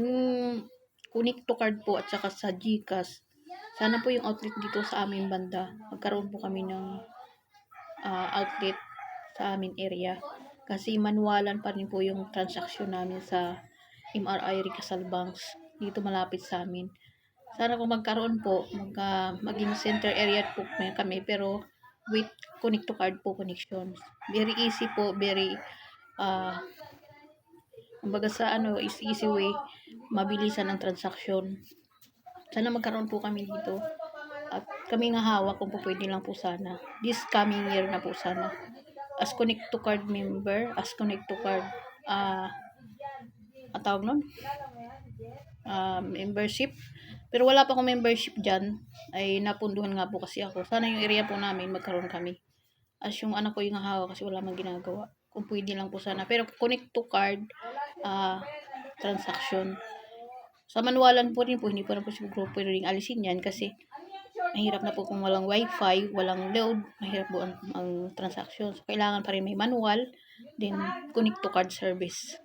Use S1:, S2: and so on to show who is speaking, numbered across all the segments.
S1: Yung Connect to Card po at saka sa GCash, sana po yung outlet dito sa aming banda, magkaroon po kami ng outlet sa aming area. Kasi manuwalan pa rin po yung transaksyon namin sa MRI Recasal Banks dito malapit sa amin. Sana kung magkaroon po, maging center area po kami, pero with Connect to Card po connections. Very easy po, very kumbaga sa is easy way, mabilisan ang transaksyon. Sana magkaroon po kami dito. At kami nga hawak kung po pwede lang po sana. This coming year na po sana. As Connect to Card member, as Connect to Card, ang tawag nun? Membership. Pero wala pa akong membership dyan. Ay napunduhan nga po kasi ako. Sana yung area po namin magkaroon kami. As yung anak ko yung hawak kasi wala man ginagawa. Kung pwede lang po sana. Pero Connect to Card, transaction. Sa manuwalan po rin po, hindi po na po siguro pwedeng alisin yan kasi mahirap na po kung walang wifi, walang load, mahirap po ang transaction. So, kailangan pa rin may manual, then Connect to Card service.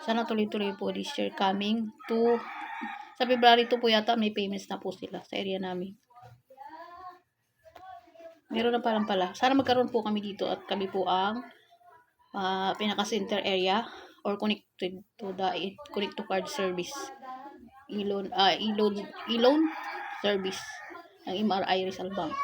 S1: Sana tuloy-tuloy po this year coming to, sa February 2 po yata may payments na po sila sa area namin. Meron na parang pala. Sana magkaroon po kami dito at kami po ang pinaka-center area or connected to the Connect to Card service. E-loan service ng MRI Rizal Bank.